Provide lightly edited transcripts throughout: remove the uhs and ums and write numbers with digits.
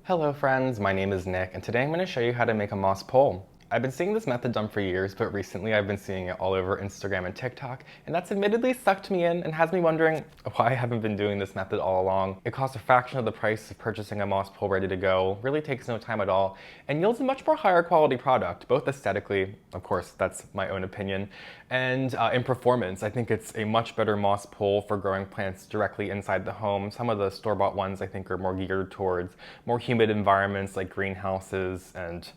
Hello friends, my name is Nick, and today I'm going to show you how to make a moss pole. I've been seeing this method done for years, but recently I've been seeing it all over Instagram and TikTok, and that's admittedly sucked me in and has me wondering why I haven't been doing this method all along. It costs a fraction of the price of purchasing a moss pole ready to go, really takes no time at all, and yields a much more higher quality product, both aesthetically, of course that's my own opinion, and in performance. I think it's a much better moss pole for growing plants directly inside the home. Some of the store-bought ones I think are more geared towards more humid environments like greenhouses and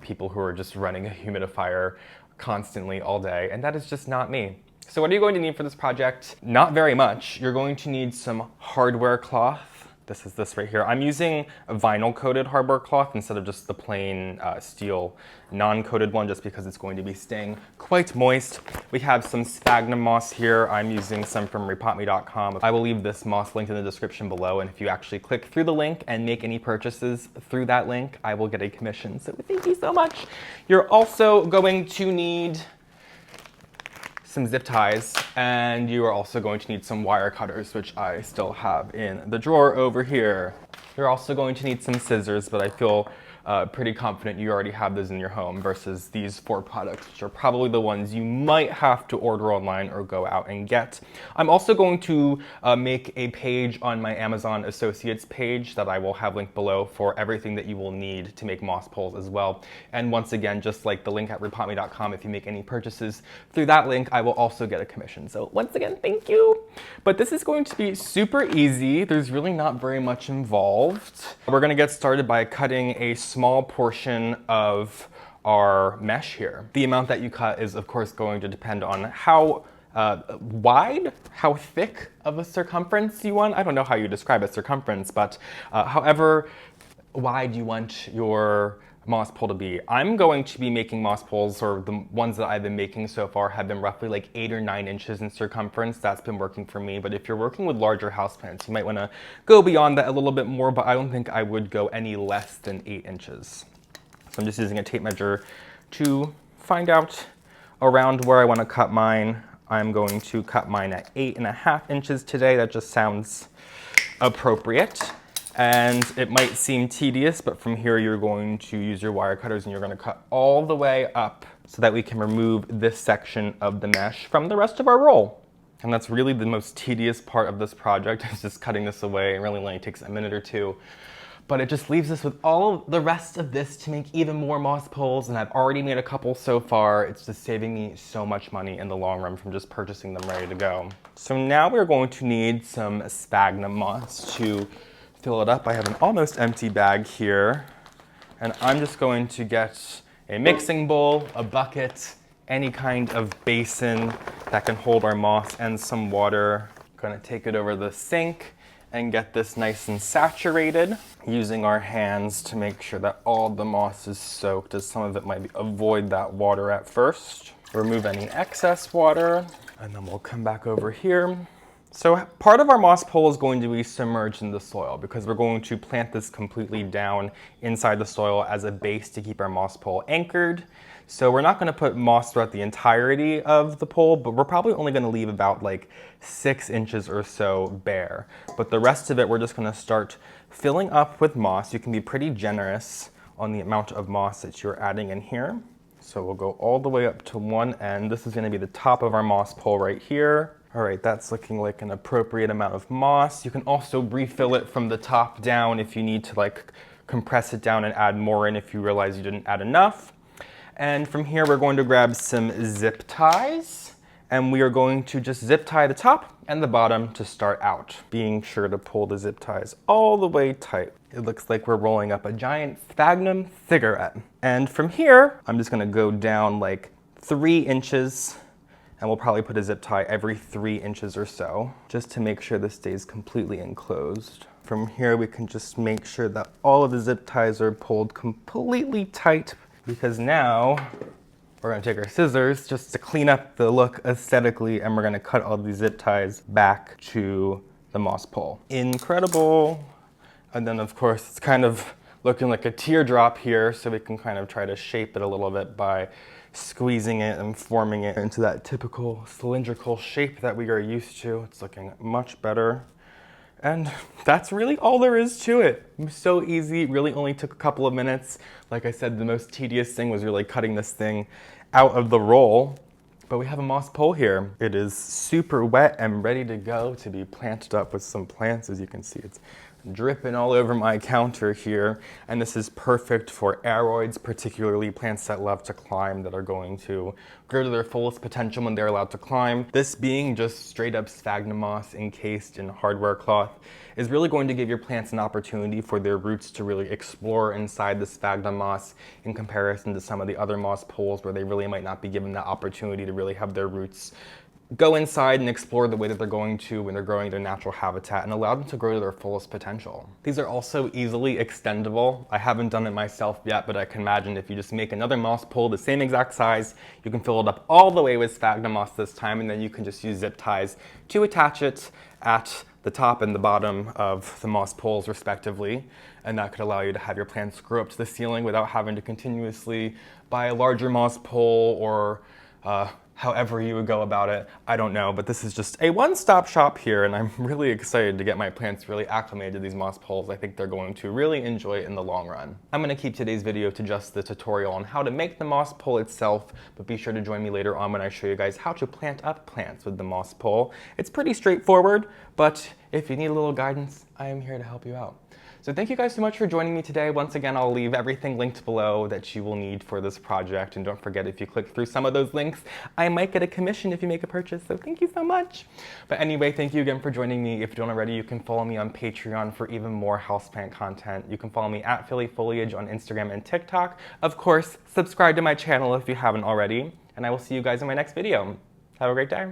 people who are just running a humidifier constantly all day, and that is just not me. So what are you going to need for this project? Not very much. You're going to need some hardware cloth. This is this right here. I'm using a vinyl coated hardware cloth instead of just the plain steel non-coated one, just because it's going to be staying quite moist. We have some sphagnum moss here. I'm using some from RePotme.com. I will leave this moss linked in the description below, and if you actually click through the link and make any purchases through that link, I will get a commission. So thank you so much. You're also going to need some zip ties, and you are also going to need some wire cutters, which I still have in the drawer over here. You're also going to need some scissors, but I feel pretty confident you already have those in your home versus these 4 products, which are probably the ones you might have to order online or go out and get. I'm also going to make a page on my Amazon Associates page that I will have linked below for everything that you will need to make moss poles as well. And once again, just like the link at RePotme.com, if you make any purchases through that link, I will also get a commission. So once again, thank you. But this is going to be super easy. There's really not very much involved. We're gonna get started by cutting a small portion of our mesh here. The amount that you cut is of course going to depend on how wide, how thick of a circumference you want. I don't know how you describe a circumference, but however wide you want your moss pole to be. I'm going to be making moss poles, or the ones that I've been making so far have been roughly like 8 or 9 inches in circumference. That's been working for me, but if you're working with larger houseplants, you might want to go beyond that a little bit more, but I don't think I would go any less than 8 inches. So I'm just using a tape measure to find out around where I want to cut mine. I'm going to cut mine at 8.5 inches today. That just sounds appropriate. And it might seem tedious, but from here you're going to use your wire cutters and you're going to cut all the way up so that we can remove this section of the mesh from the rest of our roll. And that's really the most tedious part of this project, is just cutting this away. It really only takes a minute or two. But it just leaves us with all the rest of this to make even more moss poles, and I've already made a couple so far. It's just saving me so much money in the long run from just purchasing them ready to go. So now we're going to need some sphagnum moss to fill it up. I have an almost empty bag here, and I'm just going to get a mixing bowl, a bucket, any kind of basin that can hold our moss and some water. I'm gonna take it over the sink and get this nice and saturated, using our hands to make sure that all the moss is soaked, as some of it might avoid that water at first. Remove any excess water, and then we'll come back over here. So part of our moss pole is going to be submerged in the soil, because we're going to plant this completely down inside the soil as a base to keep our moss pole anchored. So we're not going to put moss throughout the entirety of the pole, but we're probably only going to leave about like 6 inches or so bare. But the rest of it, we're just going to start filling up with moss. You can be pretty generous on the amount of moss that you're adding in here. So we'll go all the way up to one end. This is going to be the top of our moss pole right here. All right, that's looking like an appropriate amount of moss. You can also refill it from the top down if you need to like compress it down and add more in if you realize you didn't add enough. And from here, we're going to grab some zip ties, and we are going to just zip tie the top and the bottom to start out, being sure to pull the zip ties all the way tight. It looks like we're rolling up a giant sphagnum cigarette. And from here, I'm just gonna go down like 3 inches, and we'll probably put a zip tie every 3 inches or so, just to make sure this stays completely enclosed. From here, we can just make sure that all of the zip ties are pulled completely tight, because now we're gonna take our scissors just to clean up the look aesthetically, and we're gonna cut all these zip ties back to the moss pole. Incredible. And then of course, it's kind of looking like a teardrop here, so we can kind of try to shape it a little bit by squeezing it and forming it into that typical cylindrical shape that we are used to. It's looking much better. And that's really all there is to it. It was so easy, it really only took a couple of minutes. Like I said, the most tedious thing was really cutting this thing out of the roll. But we have a moss pole here. It is super wet and ready to go to be planted up with some plants. As you can see, it's dripping all over my counter here. And this is perfect for aroids, particularly plants that love to climb, that are going to grow to their fullest potential when they're allowed to climb. This being just straight up sphagnum moss encased in hardware cloth is really going to give your plants an opportunity for their roots to really explore inside the sphagnum moss in comparison to some of the other moss poles where they really might not be given that opportunity to really have their roots go inside and explore the way that they're going to when they're growing their natural habitat and allow them to grow to their fullest potential. These are also easily extendable. I haven't done it myself yet, but I can imagine if you just make another moss pole the same exact size, you can fill it up all the way with sphagnum moss this time, and then you can just use zip ties to attach it at the top and the bottom of the moss poles respectively, and that could allow you to have your plants grow up to the ceiling without having to continuously buy a larger moss pole or however you would go about it. I don't know, but this is just a one-stop shop here, and I'm really excited to get my plants really acclimated to these moss poles. I think they're going to really enjoy it in the long run. I'm going to keep today's video to just the tutorial on how to make the moss pole itself, but be sure to join me later on when I show you guys how to plant up plants with the moss pole. It's pretty straightforward, but if you need a little guidance, I am here to help you out. So thank you guys so much for joining me today. Once again, I'll leave everything linked below that you will need for this project. And don't forget, if you click through some of those links, I might get a commission if you make a purchase. So thank you so much. But anyway, thank you again for joining me. If you don't already, you can follow me on Patreon for even more houseplant content. You can follow me at phillyfoliage on Instagram and TikTok. Of course, subscribe to my channel if you haven't already. And I will see you guys in my next video. Have a great day.